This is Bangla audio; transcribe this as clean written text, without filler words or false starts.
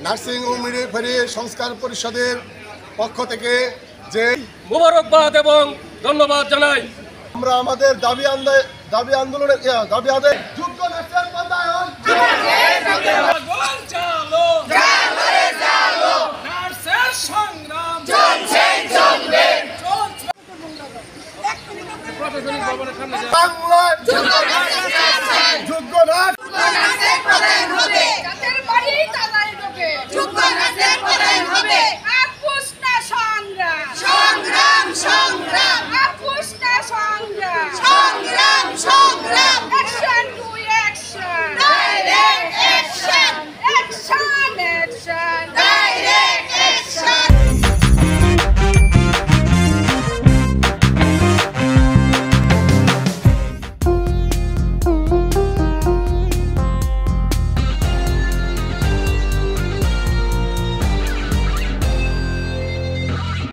নার্সিং হোম সংস্কার পরিষদের পক্ষ থেকে যে মোবারকবাদ এবং ধন্যবাদ জানাই। আমরা আমাদের দাবি আন্দোলনের দাবি আদায় যোগ্য নার্সের পদায়ন যোগ্য নার্স